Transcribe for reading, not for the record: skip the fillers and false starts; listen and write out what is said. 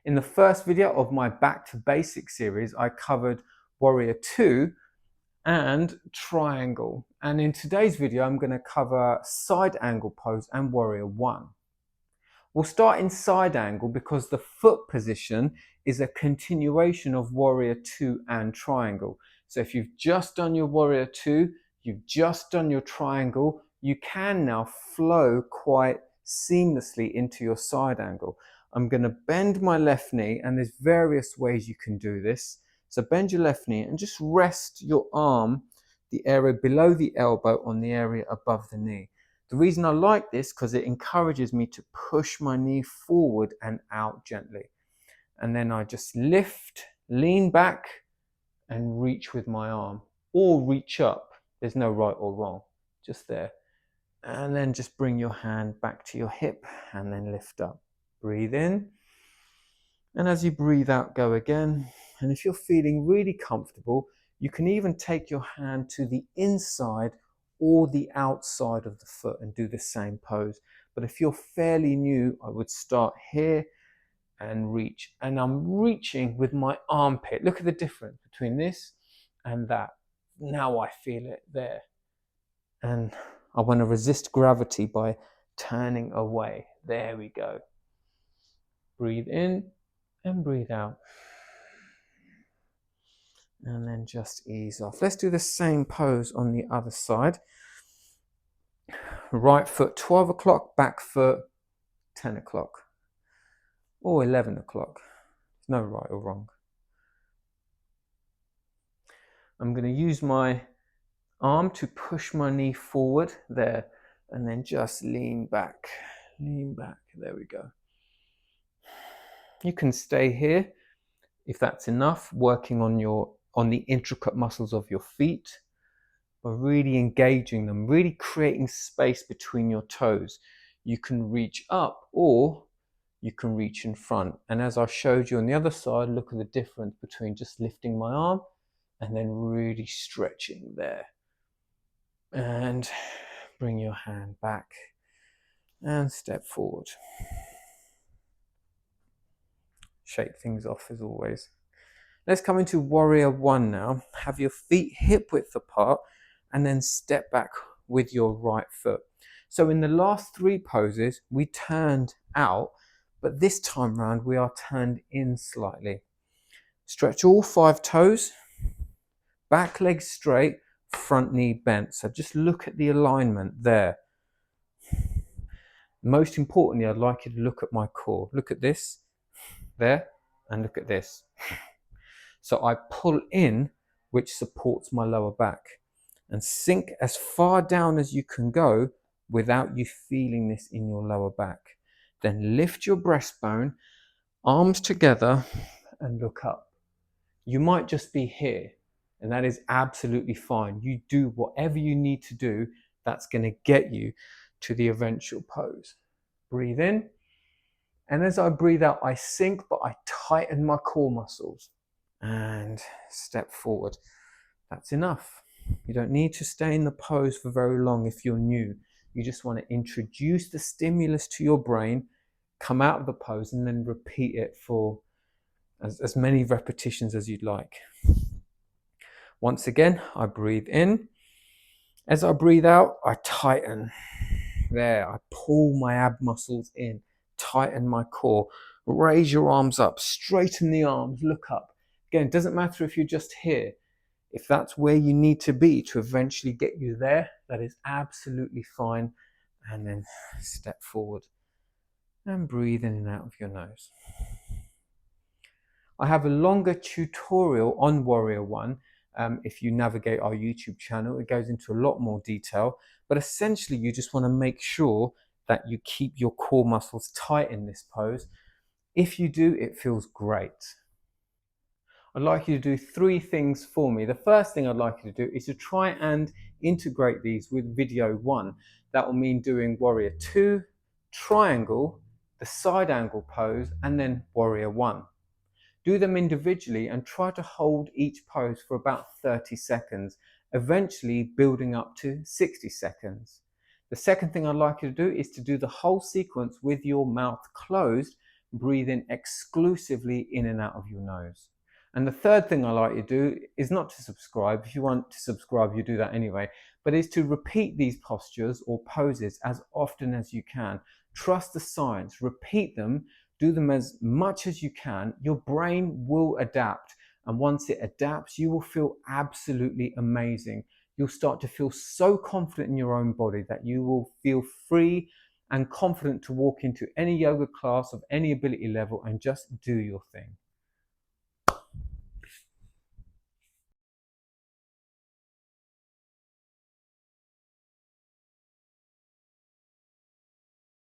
In the first video of my Back to Basics series, I covered Warrior 2 and Triangle. And in today's video, I'm going to cover Side Angle Pose and Warrior 1. We'll start in Side Angle because the foot position is a continuation of Warrior 2 and Triangle. So if you've just done your Warrior 2, you've just done your Triangle, you can now flow quite seamlessly into your Side Angle. I'm going to bend my left knee, and there's various ways you can do this. So bend your left knee and just rest your arm, the area below the elbow, on the area above the knee. The reason I like this because it encourages me to push my knee forward and out gently. And then I just lift, lean back and reach with my arm, or reach up. There's no right or wrong, just there. And then just bring your hand back to your hip and then lift up. Breathe in. And as you breathe out, go again. And if you're feeling really comfortable, you can even take your hand to the inside or the outside of the foot and do the same pose. But if you're fairly new, I would start here and reach. And I'm reaching with my armpit. Look at the difference between this and that. Now I feel it there. And I want to resist gravity by turning away. There we go. Breathe in and breathe out. And then just ease off. Let's do the same pose on the other side. Right foot 12 o'clock, back foot 10 o'clock or 11 o'clock. There's no right or wrong. I'm going to use my arm to push my knee forward there and then just lean back. Lean back. There we go. You can stay here if that's enough, working on the intricate muscles of your feet, by really engaging them, really creating space between your toes. You can reach up or you can reach in front. And as I showed you on the other side, look at the difference between just lifting my arm and then really stretching there. And bring your hand back and step forward. Shake things off as always. Let's come into Warrior 1 now. Have your feet hip width apart and then step back with your right foot. So in the last three poses, we turned out, but this time round we are turned in slightly. Stretch all 5 toes, back leg straight, front knee bent. So just look at the alignment there. Most importantly, I'd like you to look at my core. Look at this, there, and look at this. So I pull in, which supports my lower back, and sink as far down as you can go without you feeling this in your lower back. Then lift your breastbone, arms together, and look up. You might just be here, and that is absolutely fine. You do whatever you need to do that's going to get you to the eventual pose. Breathe in, and as I breathe out, I sink, but I tighten my core muscles. And step forward. That's enough. You don't need to stay in the pose for very long if you're new. You just want to introduce the stimulus to your brain, come out of the pose, and then repeat it for as many repetitions as you'd like. Once again, I breathe in. As I breathe out, I tighten. There, I pull my ab muscles in, tighten my core. Raise your arms up, straighten the arms, look up. Again, it doesn't matter if you're just here. If that's where you need to be to eventually get you there, that is absolutely fine. And then step forward and breathe in and out of your nose. I have a longer tutorial on Warrior 1. If you navigate our YouTube channel, it goes into a lot more detail. But essentially, you just want to make sure that you keep your core muscles tight in this pose. If you do, it feels great. I'd like you to do 3 things for me. The first thing I'd like you to do is to try and integrate these with video 1. That will mean doing Warrior 2, Triangle, the Side Angle pose, and then Warrior 1. Do them individually and try to hold each pose for about 30 seconds, eventually building up to 60 seconds. The second thing I'd like you to do is to do the whole sequence with your mouth closed, breathing exclusively in and out of your nose. And the third thing I like you to do is not to subscribe. If you want to subscribe, you do that anyway, but is to repeat these postures or poses as often as you can. Trust the science, repeat them, do them as much as you can. Your brain will adapt. And once it adapts, you will feel absolutely amazing. You'll start to feel so confident in your own body that you will feel free and confident to walk into any yoga class of any ability level and just do your thing.